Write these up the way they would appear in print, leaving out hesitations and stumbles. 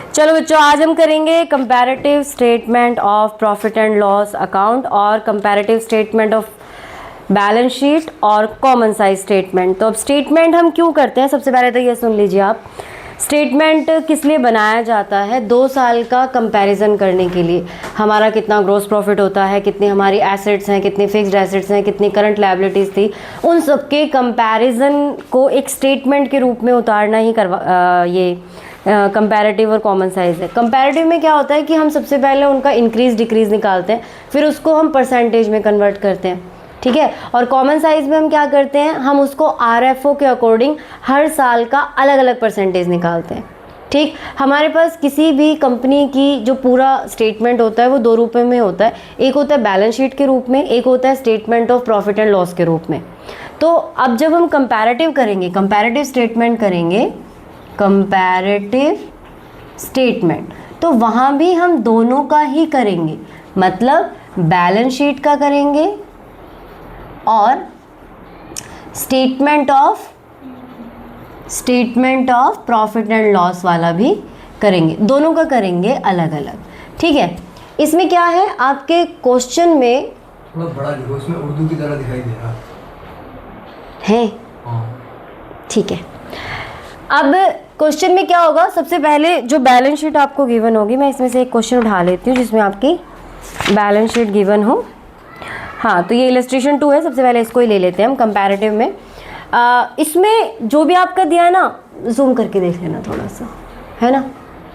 चलो बच्चों, आज हम करेंगे comparative statement of profit and loss account और comparative statement of balance sheet और कॉमन साइज स्टेटमेंट। तो अब स्टेटमेंट हम क्यों करते हैं, सबसे पहले तो ये सुन लीजिए आप। स्टेटमेंट किस लिए बनाया जाता है? 2 साल का कंपैरिजन करने के लिए, हमारा कितना ग्रॉस प्रॉफिट होता है, कितनी हमारी एसेट्स हैं, कितनी फिक्स्ड एसेट्स हैं, कितनी करंट लायबिलिटीज़ थी, उन सब के कंपैरिजन को एक स्टेटमेंट के रूप में उतारना ही ये कंपैरेटिव और कॉमन साइज है। कंपैरेटिव में क्या होता है कि हम सबसे पहले उनका इंक्रीज डिक्रीज निकालते हैं, फिर उसको हम परसेंटेज में कन्वर्ट करते हैं, ठीक है। और कॉमन साइज में हम क्या करते हैं, हम उसको आरएफओ के अकॉर्डिंग हर साल का अलग अलग परसेंटेज निकालते हैं, ठीक। हमारे पास किसी भी कंपनी की जो पूरा स्टेटमेंट होता है वो 2 रूप में होता है। एक होता है बैलेंस शीट के रूप में, एक होता है statement of profit and loss के रूप में। तो अब जब हम कंपैरेटिव करेंगे, कंपैरेटिव स्टेटमेंट करेंगे, कंपैरेटिव स्टेटमेंट, तो वहाँ भी हम दोनों का ही करेंगे, मतलब बैलेंस शीट का करेंगे और statement of profit and loss वाला भी करेंगे, दोनों का करेंगे अलग अलग, ठीक है। इसमें क्या है, आपके क्वेश्चन में थोड़ा बड़ा लिखो, इसमें उर्दू की तरह दिखाई दे रहा है, ठीक है। अब क्वेश्चन में क्या होगा, सबसे पहले जो बैलेंस शीट आपको गिवन होगी, मैं इसमें से एक क्वेश्चन उठा लेती हूँ जिसमें आपकी बैलेंस शीट गिवन हो। हाँ, तो ये इलस्ट्रेशन 2 है, सबसे पहले इसको ही ले लेते हैं हम कंपैरेटिव में। इसमें जो भी आपका दिया है ना, जूम करके देख लेना थोड़ा सा, है ना।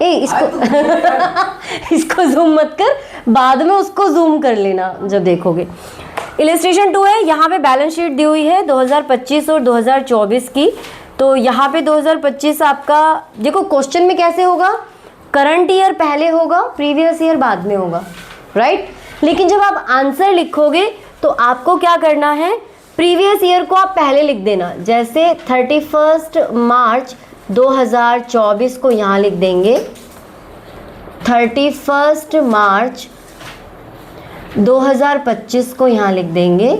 इसको इसको जूम मत कर, बाद में उसको जूम कर लेना जब देखोगे। इलस्ट्रेशन 2 है, यहाँ पे बैलेंस शीट दी हुई है 2025 और 2024 की। तो यहाँ पे 2025 आपका देखो, क्वेश्चन में कैसे होगा, करंट ईयर पहले होगा, प्रीवियस ईयर बाद में होगा, राइट। लेकिन जब आप आंसर लिखोगे तो आपको क्या करना है, प्रीवियस ईयर को आप पहले लिख देना। जैसे 31 मार्च 2024 को यहाँ लिख देंगे, 31 मार्च 2025 को यहाँ लिख देंगे,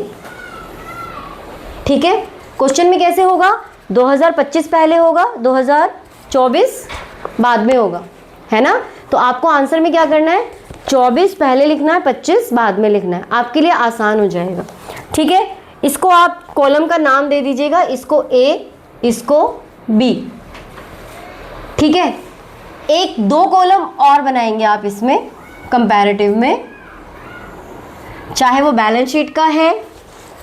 ठीक है। क्वेश्चन में कैसे होगा, 2025 पहले होगा, 2024 बाद में होगा, है ना। तो आपको आंसर में क्या करना है, 24 पहले लिखना है, 25 बाद में लिखना है, आपके लिए आसान हो जाएगा, ठीक है। इसको आप कॉलम का नाम दे दीजिएगा, इसको ए, इसको बी, ठीक है। 1-2 कॉलम और बनाएंगे आप इसमें कंपैरेटिव में, चाहे वो बैलेंस शीट का है,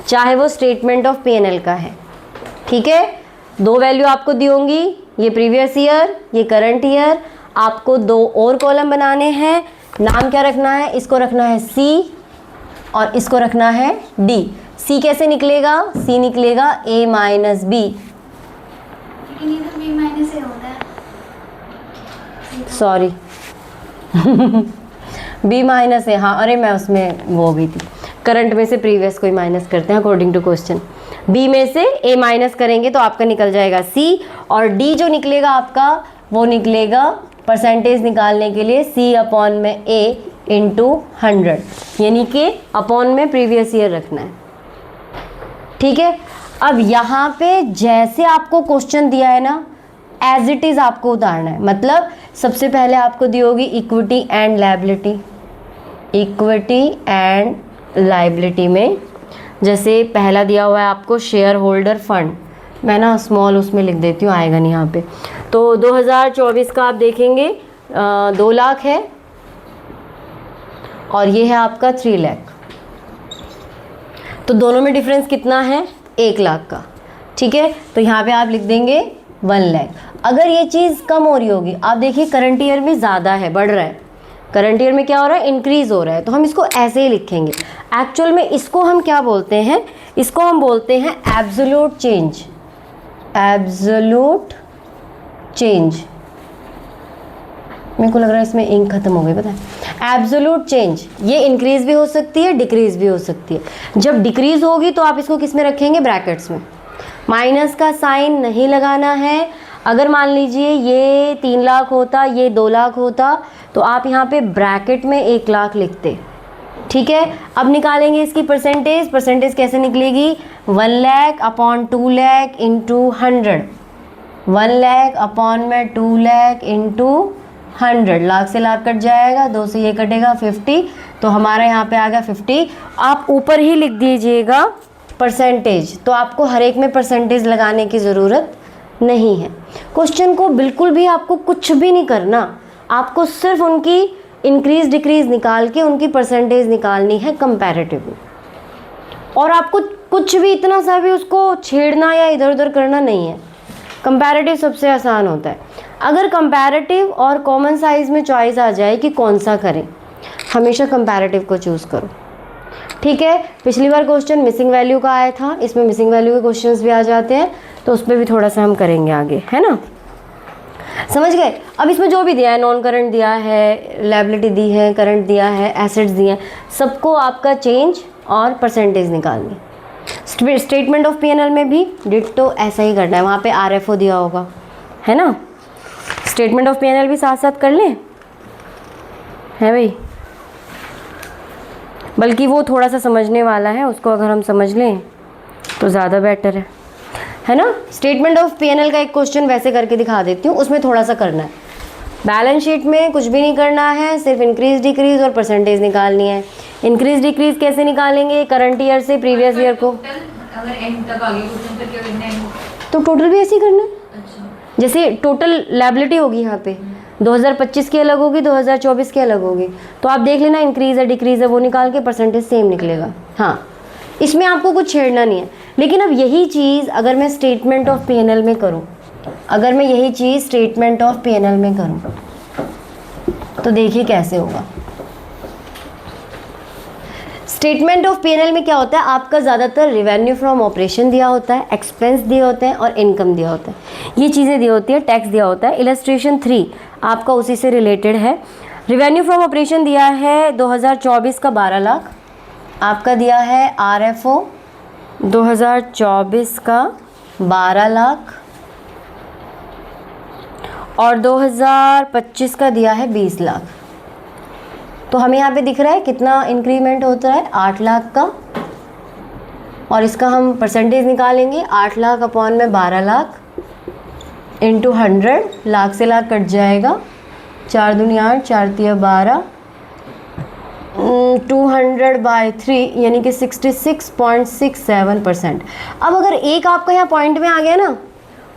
चाहे वो स्टेटमेंट ऑफ P&L का है, ठीक है। 2 वैल्यू आपको दी होंगी, ये प्रीवियस ईयर, ये करंट ईयर। आपको 2 और कॉलम बनाने हैं, नाम क्या रखना है, इसको रखना है C और इसको रखना है D। C कैसे निकलेगा, C निकलेगा A minus B, sorry B minus है, हाँ, अरे मैं उसमें वो हो गई थी, करंट में से प्रीवियस को ही माइनस करते हैं अकॉर्डिंग टू क्वेश्चन। B में से A माइनस करेंगे तो आपका निकल जाएगा C, और D जो निकलेगा आपका वो निकलेगा परसेंटेज निकालने के लिए C अपॉन में A इंटू 100, यानी कि अपॉन में प्रीवियस ईयर रखना है, ठीक है। अब यहाँ पे जैसे आपको क्वेश्चन दिया है ना, एज इट इज़ आपको उतारना है। मतलब सबसे पहले आपको दी होगी equity and liability, equity and liability में जैसे पहला दिया हुआ है आपको शेयर होल्डर फंड, मैं ना स्मॉल उसमें लिख देती हूँ, आएगा नहीं यहाँ पे। तो 2024 का आप देखेंगे 2 लाख है और ये है आपका 3 लाख, तो दोनों में डिफरेंस कितना है, 1 लाख का, ठीक है। तो यहाँ पे आप लिख देंगे 1 लाख। अगर ये चीज़ कम हो रही होगी, आप देखिए करंट ईयर में ज़्यादा है, बढ़ रहा है, करंट ईयर में क्या हो रहा है, इंक्रीज़ हो रहा है, तो हम इसको ऐसे ही लिखेंगे। एक्चुअल में इसको हम क्या बोलते हैं, इसको हम बोलते हैं एब्सोल्यूट चेंज, एब्सोल्यूट चेंज। मेरे को लग रहा है इसमें इंक खत्म हो गई, पता है। एब्सोल्यूट चेंज, ये इंक्रीज़ भी हो सकती है, डिक्रीज़ भी हो सकती है। जब डिक्रीज़ होगी तो आप इसको किस में रखेंगे, ब्रैकेट्स में, माइनस का साइन नहीं लगाना है। अगर मान लीजिए ये 3 लाख होता, ये 2 लाख होता, तो आप यहाँ पे ब्रैकेट में 1 लाख लिखते, ठीक है। अब निकालेंगे इसकी परसेंटेज, परसेंटेज कैसे निकलेगी, 1 lakh upon 2 lakh into 100, 1 lakh upon में 2 लाख इंटू 100, लाख से लाख कट जाएगा, 2 से ये कटेगा 50, तो हमारा यहाँ पे आ गया 50। आप ऊपर ही लिख दीजिएगा परसेंटेज, तो आपको हर एक में परसेंटेज लगाने की ज़रूरत नहीं है। क्वेश्चन को बिल्कुल भी आपको कुछ भी नहीं करना, आपको सिर्फ उनकी इंक्रीज डिक्रीज निकाल के उनकी परसेंटेज निकालनी है कंपैरेटिव, और आपको कुछ भी इतना सा भी उसको छेड़ना या इधर उधर करना नहीं है। कंपैरेटिव सबसे आसान होता है। अगर कंपैरेटिव और कॉमन साइज में चॉइस आ जाए कि कौन सा करें, हमेशा कंपैरेटिव को चूज़ करो, ठीक है। पिछली बार क्वेश्चन मिसिंग वैल्यू का आया था, इसमें मिसिंग वैल्यू के क्वेश्चंस भी आ जाते हैं, तो उस पर भी थोड़ा सा हम करेंगे आगे, है ना। समझ गए। अब इसमें जो भी दिया है, नॉन करंट दिया है, लायबिलिटी दी है, करंट दिया है, एसेट्स दिए हैं, सबको आपका चेंज और परसेंटेज निकालनी। स्टेटमेंट ऑफ पीएनएल में भी डिट्टो ऐसा ही करना है, वहाँ पे आरएफओ दिया होगा, है ना। स्टेटमेंट ऑफ पीएनएल भी साथ साथ कर लें, है भाई, बल्कि वो थोड़ा सा समझने वाला है, उसको अगर हम समझ लें तो ज़्यादा बेटर है ना। स्टेटमेंट ऑफ पीएनएल का एक क्वेश्चन वैसे करके दिखा देती हूँ, उसमें थोड़ा सा करना है। बैलेंस शीट में कुछ भी नहीं करना है, सिर्फ इंक्रीज डिक्रीज और परसेंटेज निकालनी है। इंक्रीज डिक्रीज कैसे निकालेंगे, करंट ईयर से प्रीवियस ईयर को, अगर एंड तक आगे क्वेश्चन फिर क्या करना है? तो टोटल भी ऐसे ही करना है। अच्छा, जैसे टोटल लायबिलिटी होगी यहाँ पे 2025 की अलग होगी, 2024 की अलग होगी, तो आप देख लेना इंक्रीज है डिक्रीज है, वो निकाल के परसेंटेज सेम निकलेगा। हाँ, इसमें आपको कुछ छेड़ना नहीं है। लेकिन अब यही चीज़ अगर मैं स्टेटमेंट ऑफ पीएनएल में करूँ, अगर मैं यही चीज़ स्टेटमेंट ऑफ पीएनएल में करूँ, तो देखिए कैसे होगा। स्टेटमेंट ऑफ पीएनएल में क्या होता है, आपका ज़्यादातर रिवेन्यू फ्रॉम ऑपरेशन दिया होता है, एक्सपेंस दिए होते हैं और इनकम दिया होता है, ये चीज़ें दी होती है, टैक्स दिया होता है। इलस्ट्रेशन 3 आपका उसी से रिलेटेड है। रिवेन्यू फ्रॉम ऑपरेशन दिया है 2024 का 12 लाख, आपका दिया है आरएफओ 2024 का 12 लाख, और 2025 का दिया है 20 लाख। तो हमें यहाँ पे दिख रहा है कितना इंक्रीमेंट होता है, 8 लाख का, और इसका हम परसेंटेज निकालेंगे। 8 लाख अपॉन में 12 लाख इंटू 100, लाख से लाख कट जाएगा, 4 दूनी 8, 4 तिया 12, 200/3 यानी कि 66.67%। अब अगर एक आपका यहाँ पॉइंट में आ गया ना,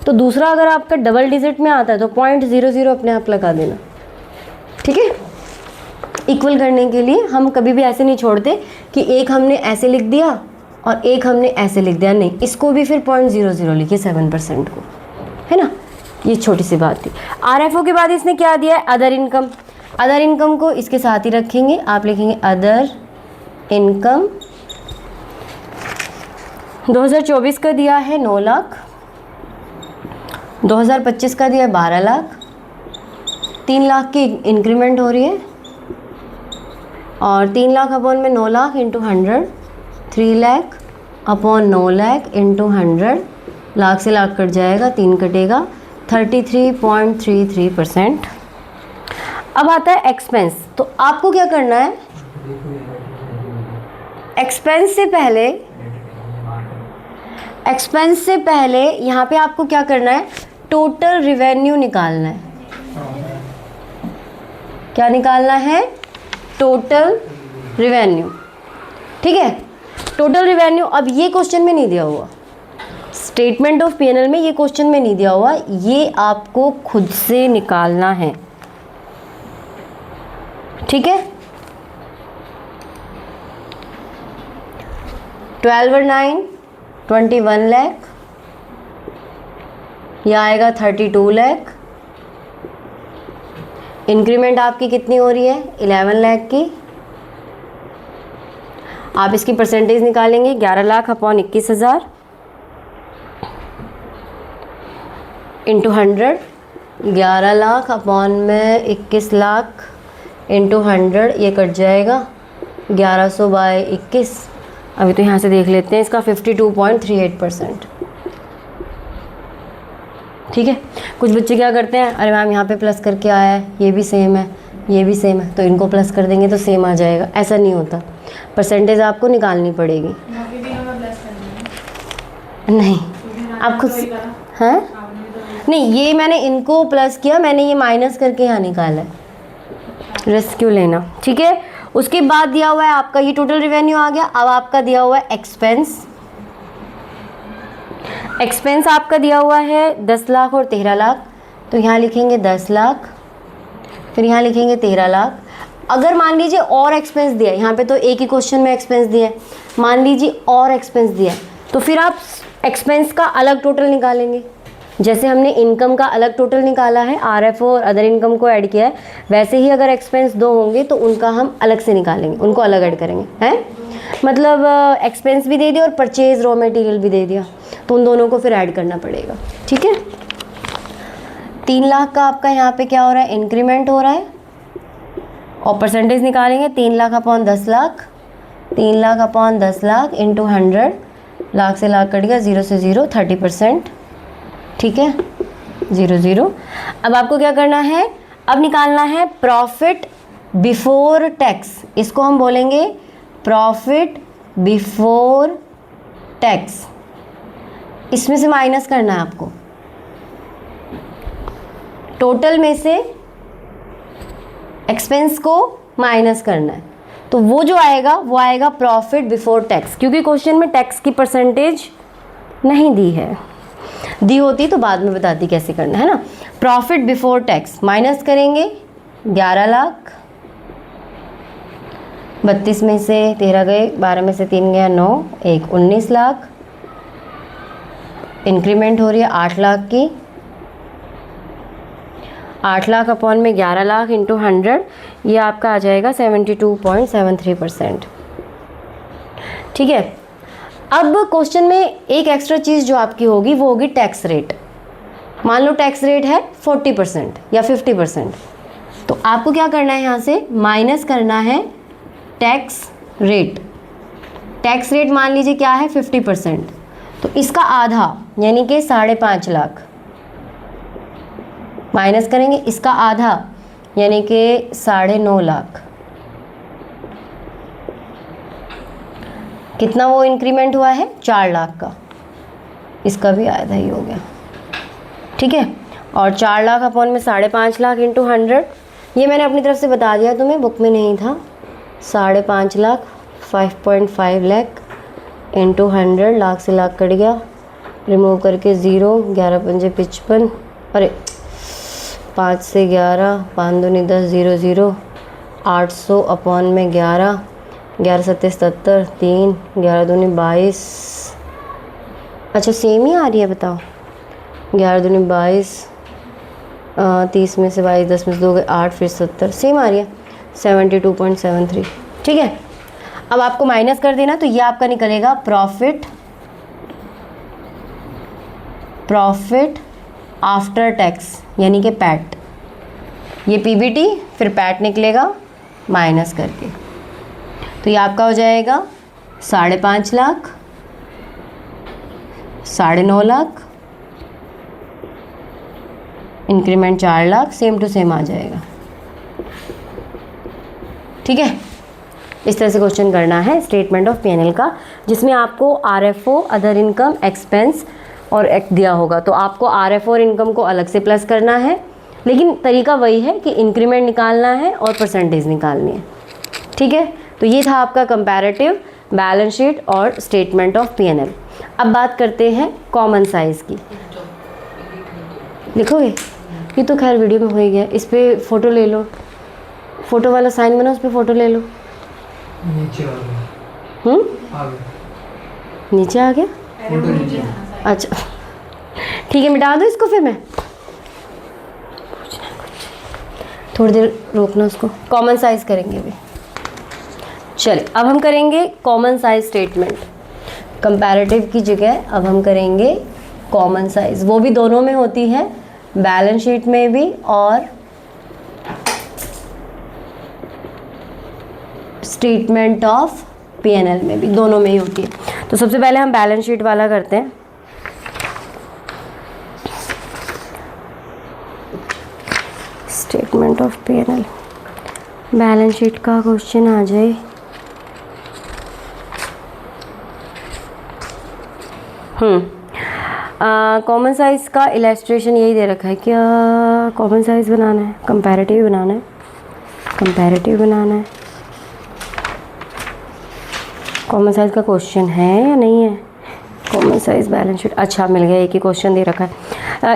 तो दूसरा अगर आपका डबल डिजिट में आता है तो 0.00 अपने आप लगा देना, ठीक है। इक्वल करने के लिए हम कभी भी ऐसे नहीं छोड़ते कि एक हमने ऐसे लिख दिया और एक हमने ऐसे लिख दिया, नहीं, इसको भी फिर 0.00 लिखिए 7% को, है ना। ये छोटी सी बात थी। आरएफओ के बाद इसने क्या दिया है, अदर इनकम। अदर इनकम को इसके साथ ही रखेंगे, आप लिखेंगे अदर इनकम। 2024 का दिया है 9 लाख, 2025 का दिया है 12 लाख, 3 लाख की इंक्रीमेंट हो रही है, और 3 लाख अपॉन में 9 lakh into 100, 3 lakh upon 9 lakh into 100, lakh से लाख कट जाएगा, 3 कटेगा, 33.33%। अब आता है एक्सपेंस। तो आपको क्या करना है, एक्सपेंस से पहले यहाँ पे आपको क्या करना है, टोटल रिवेन्यू निकालना है। क्या निकालना है, टोटल रिवेन्यू, ठीक है। टोटल रिवेन्यू अब ये क्वेश्चन में नहीं दिया हुआ, स्टेटमेंट ऑफ पीएनएल में ये क्वेश्चन में नहीं दिया हुआ, ये आपको खुद से निकालना है, ठीक है। 12 और 9 21 लाख, यह आएगा 32 लाख। इंक्रीमेंट आपकी कितनी हो रही है, 11 लाख की। आप इसकी परसेंटेज निकालेंगे, 11 lakh upon 21,000 into 100, 11 lakh upon में 21 लाख इंटू 100, ये कट जाएगा 1100/21। अभी तो यहाँ से देख लेते हैं, इसका 52.38%, ठीक है। कुछ बच्चे क्या करते हैं, अरे मैम यहाँ पे प्लस करके आया है, ये भी सेम है, ये भी सेम है, तो इनको प्लस कर देंगे तो सेम आ जाएगा। ऐसा नहीं होता, परसेंटेज आपको निकालनी पड़ेगी। नहीं, आप खुद हैं, नहीं, ये मैंने इनको प्लस किया, मैंने ये माइनस करके यहाँ निकाला है, रिस्क क्यों लेना, ठीक है। उसके बाद दिया हुआ है आपका ये टोटल रेवेन्यू आ गया। अब आपका दिया हुआ है एक्सपेंस। एक्सपेंस आपका दिया हुआ है 10 लाख और 13 लाख, तो यहाँ लिखेंगे 10 लाख, फिर यहाँ लिखेंगे 13 लाख। अगर मान लीजिए और एक्सपेंस दिया है, यहाँ पे तो एक ही क्वेश्चन में एक्सपेंस दिया है, मान लीजिए और एक्सपेंस दिया है, तो फिर आप एक्सपेंस का अलग टोटल निकालेंगे। जैसे हमने इनकम का अलग टोटल निकाला है, आरएफओ और अदर इनकम को ऐड किया है, वैसे ही अगर एक्सपेंस 2 होंगे तो उनका हम अलग से निकालेंगे, उनको अलग ऐड करेंगे, हैं। मतलब एक्सपेंस भी दे दिया और परचेज रॉ मटेरियल भी दे दिया, तो उन दोनों को फिर ऐड करना पड़ेगा, ठीक है। 3 लाख का आपका यहाँ पे क्या हो रहा है, इंक्रीमेंट हो रहा है, और परसेंटेज निकालेंगे 3 lakh upon 10 lakh, 3 lakh upon 10 lakh into 100, lakh से लाख कट गया, 0 से 0 30%, ठीक है, 0 0। अब आपको क्या करना है, अब निकालना है प्रॉफिट बिफोर टैक्स, इसको हम बोलेंगे प्रॉफिट बिफोर टैक्स। इसमें से माइनस करना है आपको, टोटल में से एक्सपेंस को माइनस करना है, तो वो जो आएगा वो आएगा प्रॉफिट बिफोर टैक्स, क्योंकि क्वेश्चन में टैक्स की परसेंटेज नहीं दी है, दी होती तो बाद में बताती कैसे करना है ना। प्रॉफिट बिफोर टैक्स माइनस करेंगे 11 लाख, 32 में से 13 गए, 12 में से 3 गया 9, 1 19 लाख। इंक्रीमेंट हो रही है 8 लाख की, 8 लाख अपॉन में 11 लाख इंटू 100, ये आपका आ जाएगा 72.73%, ठीक है। अब क्वेश्चन में एक एक्स्ट्रा चीज़ जो आपकी होगी वो होगी टैक्स रेट। मान लो टैक्स रेट है 40% या 50%, तो आपको क्या करना है, यहाँ से माइनस करना है टैक्स रेट। टैक्स रेट मान लीजिए क्या है 50%, तो इसका आधा यानी कि 5.5 लाख माइनस करेंगे, इसका आधा यानी कि 9.5 लाख। कितना वो इंक्रीमेंट हुआ है, 4 लाख का, इसका भी आधा ही हो गया, ठीक है। और 4 लाख अपॉन में 5.5 लाख इंटू 100, ये मैंने अपनी तरफ से बता दिया तुम्हें, बुक में नहीं था। 5.5 लाख 5.5 लाख इंटू 100, लाख से लाख कट गया, रिमूव करके 0, 11 पंजे 55, अरे 5 से 11, 5 दूनी 10, 0 0, 800 अपॉन में 11, 11 सत्ते 77, 3, 11 दूनी 22, अच्छा सेम ही आ रही है बताओ, 11 दूनी 22, 30 में से 22, 10 में से 2 गए 8, फिर 70, सेम आ रही है 72.73, ठीक है। अब आपको माइनस कर देना, तो ये आपका निकलेगा प्रॉफिट आफ्टर टैक्स यानी कि पैट। ये पीबीटी फिर पैट निकलेगा माइनस करके, तो ये आपका हो जाएगा 5.5 lakh, 9.5 lakh, increment 4 lakh, same to same आ जाएगा, ठीक है। इस तरह से क्वेश्चन करना है स्टेटमेंट ऑफ पीएनएल का, जिसमें आपको आरएफओ, अदर इनकम, एक्सपेंस और एक्ट दिया होगा, तो आपको आरएफओ और इनकम को अलग से प्लस करना है, लेकिन तरीका वही है कि इंक्रीमेंट निकालना है और परसेंटेज निकालनी है, ठीक है। तो ये था आपका कंपैरेटिव, बैलेंस शीट और स्टेटमेंट ऑफ पीएनएल। अब बात करते हैं कॉमन साइज़ की। लिखोगे? ये तो खैर वीडियो में हो ही गया, इस पर फ़ोटो ले लो, फ़ोटो वाला साइन बना, उस पर फ़ोटो ले लो। नीचे आ गया, आ गया, नीचे आ गया, फोटो नीचे। अच्छा ठीक है, मिटा दो इसको, फिर मैं थोड़ी देर रोकना उसको। कॉमन साइज़ करेंगे अभी, चलिए अब हम करेंगे कॉमन साइज स्टेटमेंट। कंपैरेटिव की जगह अब हम करेंगे कॉमन साइज, वो भी दोनों में होती है, बैलेंस शीट में भी और स्टेटमेंट ऑफ पीएनएल में भी, दोनों में ही होती है। तो सबसे पहले हम बैलेंस शीट वाला करते हैं। Statement of PNL, balance sheet का क्वेश्चन आ जाए। कॉमन साइज़ का इलस्ट्रेशन यही दे रखा है क्या? कॉमन साइज़ बनाना है, कंपैरेटिव बनाना है, कंपैरेटिव बनाना है। कॉमन साइज़ का क्वेश्चन है या नहीं है? कॉमन साइज़ बैलेंस शीट, अच्छा मिल गया, एक ही क्वेश्चन दे रखा है।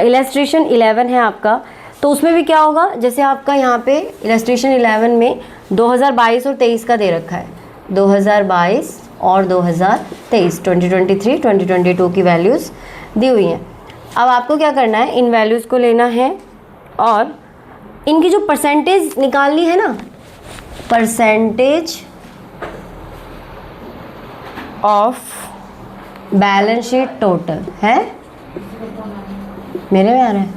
इलस्ट्रेशन 11 है आपका, तो उसमें भी क्या होगा, जैसे आपका यहाँ पे इलस्ट्रेशन 11 में 2022 और 23 का दे रखा है, 2022 और 2023, 2023 2022 की वैल्यूज़ दी हुई हैं। अब आपको क्या करना है, इन वैल्यूज़ को लेना है और इनकी जो परसेंटेज निकालनी है ना, percentage of balance sheet total है, मेरे में आ रहा है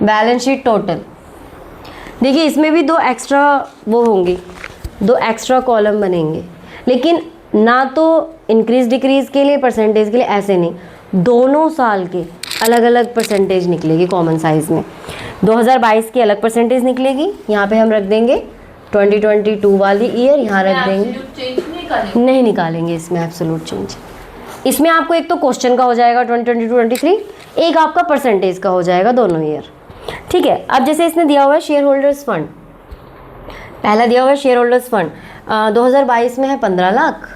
बैलेंस शीट टोटल। देखिए इसमें भी दो एक्स्ट्रा वो होंगी, दो एक्स्ट्रा कॉलम बनेंगे, लेकिन ना तो इंक्रीज डिक्रीज के लिए, परसेंटेज के लिए, ऐसे नहीं, दोनों साल के अलग अलग परसेंटेज निकलेगी कॉमन साइज़ में। 2022 की अलग परसेंटेज निकलेगी, यहाँ पे हम रख देंगे 2022 वाली ईयर, यहाँ रख देंगे, नहीं निकालेंगे इसमें एब्सोल्यूट चेंज। इसमें आपको एक तो क्वेश्चन का हो जाएगा 2022-23, एक आपका परसेंटेज का हो जाएगा दोनों ईयर, ठीक है। अब जैसे इसने दिया हुआ है शेयर होल्डर्स फंड, पहला दिया हुआ है शेयर होल्डर्स फंड 2022 में है 15 लाख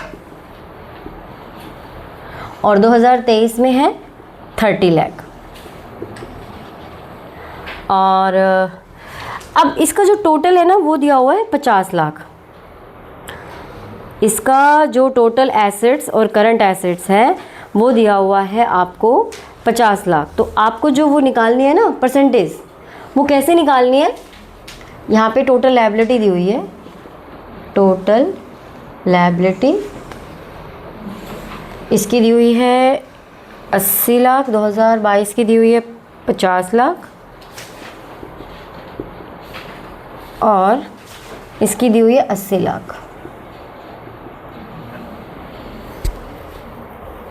और 2023 में है 30 लाख। और अब इसका जो टोटल है ना वो दिया हुआ है 50 लाख। इसका जो टोटल एसेट्स और करंट एसेट्स है वो दिया हुआ है आपको 50 लाख। तो आपको जो वो निकालनी है ना परसेंटेज, वो कैसे निकालनी है, यहाँ पे टोटल लायबिलिटी दी हुई है, टोटल लायबिलिटी इसकी दी हुई है 80 लाख, 2022 की दी हुई है 50 लाख और इसकी दी हुई है 80 लाख,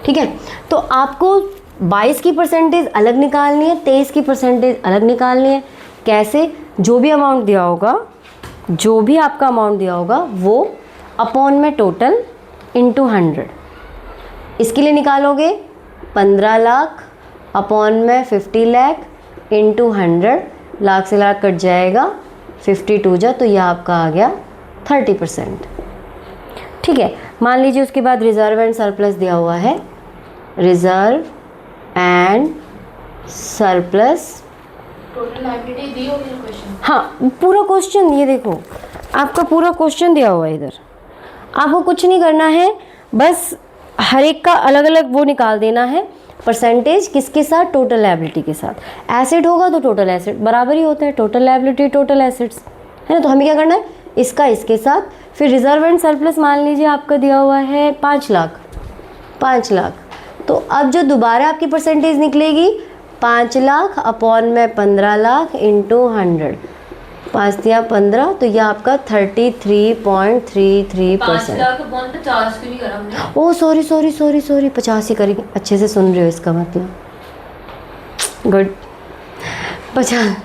ठीक है। तो आपको 22 की परसेंटेज अलग निकालनी है, 23 की परसेंटेज अलग निकालनी है। कैसे? जो भी अमाउंट दिया होगा, जो भी आपका अमाउंट दिया होगा वो अपॉन में टोटल इंटू 100। इसके लिए निकालोगे 15 लाख अपॉन में 50 लाख इंटू 100, लाख से लाख कट जाएगा, 52 जा, तो यह आपका आ गया 30%, ठीक है। मान लीजिए उसके बाद रिजर्व एंड सरप्लस दिया हुआ है, reserve and surplus, total liability दी होगी क्वेश्चन। हाँ पूरा क्वेश्चन, ये देखो आपका पूरा क्वेश्चन दिया हुआ है इधर, आपको कुछ नहीं करना है, बस हर एक का अलग अलग वो निकाल देना है, परसेंटेज किसके साथ, टोटल लायबिलिटी के साथ। एसेट होगा तो टोटल एसेट बराबर ही होता है, टोटल लायबिलिटी टोटल एसेट्स, है ना। तो हमें क्या करना है, इसका इसके साथ, फिर रिजर्व एंड सरप्लस मान लीजिए आपका दिया हुआ है 5 लाख, 5 लाख। तो अब जो दोबारा आपकी परसेंटेज निकलेगी 5 लाख अपॉन में 15 लाख इंटू 100, 5 दिया 15, तो यह आपका 33.33%। 50 क्यों नहीं करा हमने? ओ सॉरी 50 ही करेंगे, अच्छे से सुन रहे हो इसका मतलब, गुड। 50,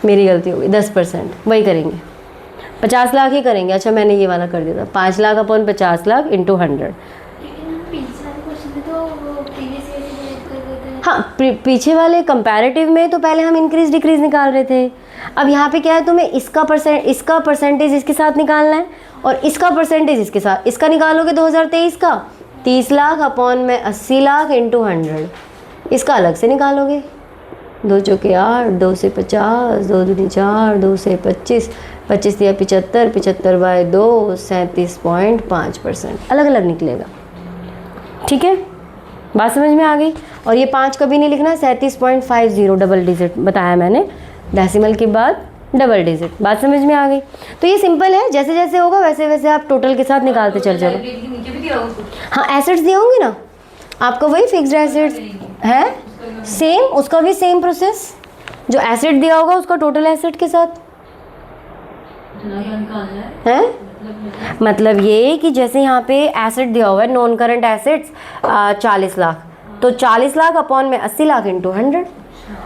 मेरी गलती हो गई, 10% वही करेंगे, 50 लाख ही करेंगे। अच्छा मैंने ये वाला कर दिया था, 5 लाख अपॉन 50 लाख इंटू 100। हाँ पीछे वाले कंपैरेटिव में तो पहले हम इंक्रीज डिक्रीज निकाल रहे थे, अब यहाँ पे क्या है, तुम्हें इसका परसेंटेज इसके साथ निकालना है और इसका परसेंटेज इसके साथ। इसका निकालोगे 2023 का 30 लाख अपॉन में 80 लाख इंटू 100, इसका अलग से निकालोगे, 2 चौके 8, 2 से 50, 2 दूनी 4, 2 से 25, 25 दिया 75, 75 बाय 2, 37.5%, अलग अलग निकलेगा, ठीक है। बात समझ में आ गई। और ये 5 कभी नहीं लिखना, 37.50 डबल डिजिट बताया मैंने, डेसिमल के बाद डबल डिजिट। बात समझ में आ गई। तो ये सिंपल है, जैसे जैसे होगा वैसे वैसे आप टोटल के साथ निकालते चल जाओ। हाँ एसेट्स दिए होंगे ना आपका, वही फिक्स्ड एसेट्स है, सेम उसका भी सेम प्रोसेस, जो एसेट दिया होगा उसका टोटल एसेट के साथ है। मतलब ये कि जैसे यहाँ पे एसेट दिया हुआ है नॉन करंट एसेट्स 40 लाख, तो 40 लाख अपॉन में 80 लाख इंटू 100,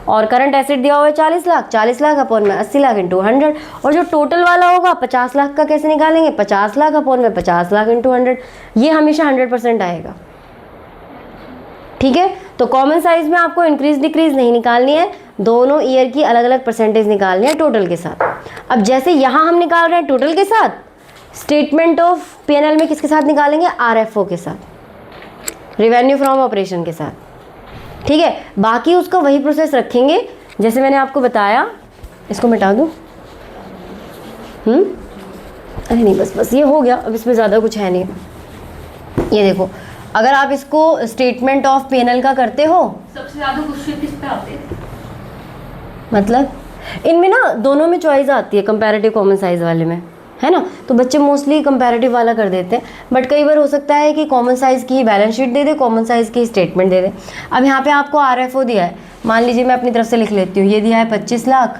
और करंट एसेट दिया हुआ है 40 लाख, 40 लाख अपॉन में 80 लाख इंटू 100, और जो टोटल वाला होगा 50 लाख का कैसे निकालेंगे, 50 लाख अपॉन में 50 लाख इंटू 100, ये हमेशा 100% आएगा, ठीक है, तो कॉमन साइज में आपको इंक्रीज डिक्रीज नहीं निकालनी है, दोनों ईयर की अलग अलग परसेंटेज निकालनी है टोटल के साथ। अब जैसे यहाँ हम निकाल रहे हैं टोटल के साथ, स्टेटमेंट ऑफ पीएनएल में किसके साथ निकालेंगे? आरएफओ के साथ, रिवेन्यू फ्रॉम ऑपरेशन के साथ। ठीक है, बाकी उसका वही प्रोसेस रखेंगे जैसे मैंने आपको बताया। इसको मिटा दूँ? अरे नहीं, बस ये हो गया, अब इसमें ज़्यादा कुछ है नहीं। ये देखो, अगर आप इसको स्टेटमेंट ऑफ पीएनएल का करते हो, सबसे ज्यादा क्वेश्चन किस पे आते हैं? मतलब इनमें ना दोनों में चॉइस आती है, कंपैरेटिव कॉमन साइज वाले में, है ना। तो बच्चे मोस्टली कंपैरेटिव वाला कर देते हैं, बट कई बार हो सकता है कि कॉमन साइज़ की बैलेंस शीट दे दे, कॉमन साइज़ की स्टेटमेंट दे दे। अब यहाँ पे आपको आरएफओ दिया है, मान लीजिए मैं अपनी तरफ से लिख लेती हूँ, ये दिया है 25 लाख,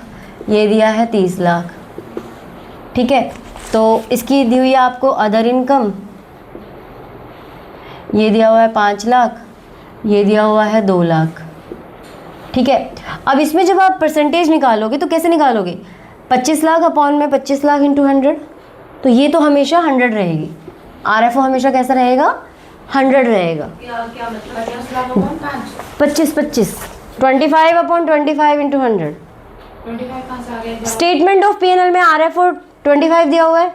ये दिया है 30 लाख। ठीक है, तो इसकी दी हुई है आपको अदर इनकम, ये दिया हुआ है 5 लाख, ये दिया हुआ है 2 लाख। ठीक है, अब इसमें जब आप परसेंटेज निकालोगे तो कैसे निकालोगे? 25 लाख अपॉन में 25 लाख इंटू 100, तो ये तो हमेशा 100 रहेगी। आरएफओ हमेशा कैसा रहेगा? 100 रहेगा। क्या क्या मतलब 50 लाख अपॉन 5? 25 25 upon 25 into 100। 25 कहाँ से आ गया? स्टेटमेंट ऑफ पीएनएल में आरएफओ 25 दिया हुआ है,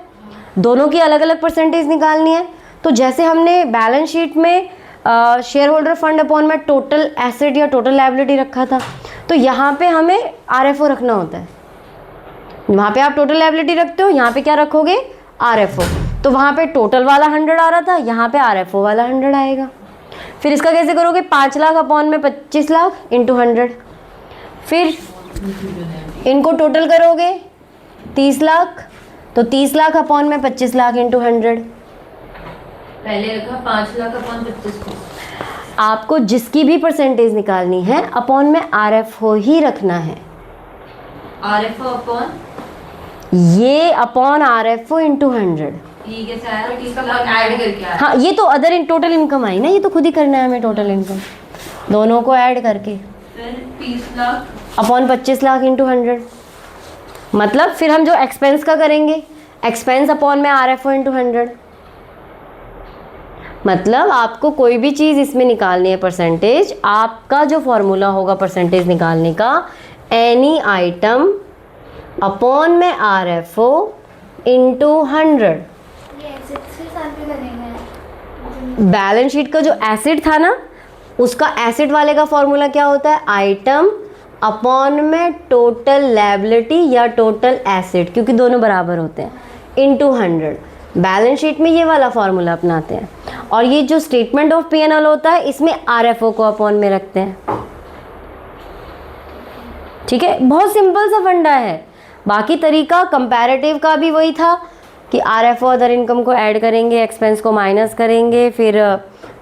दोनों की अलग अलग परसेंटेज निकालनी है। तो जैसे हमने बैलेंस शीट में शेयर होल्डर फंड अपॉन में टोटल एसेट या टोटल लायबिलिटी रखा था, तो यहाँ पे हमें आरएफओ रखना होता है। वहाँ पे आप टोटल लायबिलिटी रखते हो, यहाँ पे क्या रखोगे? आरएफओ। तो वहाँ पे टोटल वाला 100 आ रहा था, यहाँ पे आरएफओ वाला 100 आएगा। फिर इसका कैसे करोगे? 5 लाख अपॉन में 25 लाख इंटू 100। फिर इनको टोटल करोगे 30 लाख, तो 30 लाख अपॉन में 25 लाख इंटू 100। पहले रखा 5 लाख अपॉन 25 को। आपको जिसकी भी परसेंटेज निकालनी है अपॉन में आरएफओ ही रखना है। आरएफओ अपॉन ये अपॉन आरएफओ इंटू 100। ये कैसे आया? 30 लाख ऐड करके आया। हाँ, ये तो अदर इन टोटल इनकम आई ना, ये तो खुद ही करना है हमें टोटल इनकम, दोनों को ऐड करके फिर 30 लाख अपॉन 25 लाख इंटू 100। मतलब फिर हम जो एक्सपेंस का करेंगे, एक्सपेंस अपॉन में आरएफओ इंटू 100। मतलब आपको कोई भी चीज़ इसमें निकालनी है परसेंटेज, आपका जो फॉर्मूला होगा परसेंटेज निकालने का, एनी आइटम अपॉन में आरएफओ इंटू 100। बैलेंस शीट का जो एसिड था ना, उसका एसिड वाले का फॉर्मूला क्या होता है? आइटम अपॉन में टोटल लायबिलिटी या टोटल एसिड, क्योंकि दोनों बराबर होते हैं, इंटू 100। बैलेंस शीट में ये वाला फॉर्मूला अपनाते हैं, और ये जो स्टेटमेंट ऑफ पीएनएल होता है इसमें आरएफओ को अपॉन में रखते हैं। ठीक है, बहुत सिंपल सा फंडा है। बाकी तरीका कंपैरेटिव का भी वही था कि आरएफओ अदर इनकम को ऐड करेंगे, एक्सपेंस को माइनस करेंगे, फिर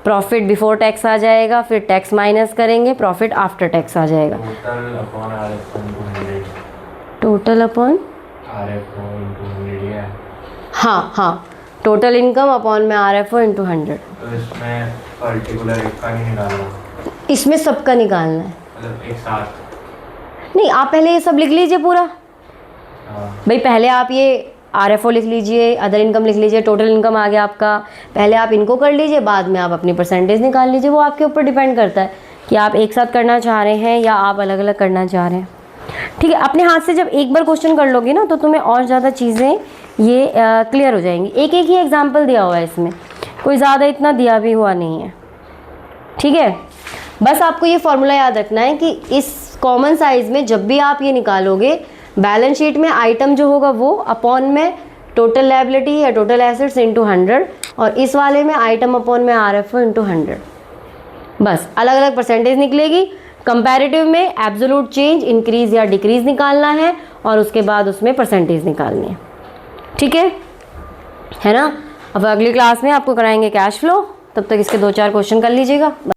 प्रॉफिट बिफोर टैक्स आ जाएगा, फिर टैक्स माइनस करेंगे, प्रॉफिट आफ्टर टैक्स आ जाएगा। Total upon RFO into 100। Total upon RFO into 100 है। हाँ, टोटल इनकम अपॉन में आरएफओ इंटू 100। तो इसमें पर्टिकुलर एक का नहीं निकालना, इसमें सबका निकालना है। मतलब एक साथ। नहीं, आप पहले ये सब लिख लीजिए पूरा। हाँ। भाई पहले आप ये आरएफओ लिख लीजिए, अदर इनकम लिख लीजिए, टोटल इनकम आ गया आपका, पहले आप इनको कर लीजिए, बाद में आप अपनी परसेंटेज निकाल लीजिए। वो आपके ऊपर डिपेंड करता है कि आप एक साथ करना चाह रहे हैं या आप अलग अलग करना चाह रहे हैं। ठीक है, अपने हाथ से जब एक बार क्वेश्चन कर लोगे ना, तो तुम्हें और ज़्यादा चीज़ें ये क्लियर हो जाएंगी। एक एक ही एग्जाम्पल दिया हुआ है इसमें, कोई ज़्यादा इतना दिया भी हुआ नहीं है। ठीक है, बस आपको ये फॉर्मूला याद रखना है कि इस कॉमन साइज में जब भी आप ये निकालोगे, बैलेंस शीट में आइटम जो होगा वो अपॉन में टोटल लायबिलिटी या टोटल एसेट्स इंटू 100, और इस वाले में आइटम अपॉन में आरएफओ इंटू 100। बस अलग अलग परसेंटेज निकलेगी। कंपैरेटिव में एब्सोल्यूट चेंज, इंक्रीज या डिक्रीज निकालना है, और उसके बाद उसमें परसेंटेज निकालनी है। ठीक है ना। अब अगली क्लास में आपको कराएंगे कैश फ्लो, तब तक इसके 2-4 क्वेश्चन कर लीजिएगा।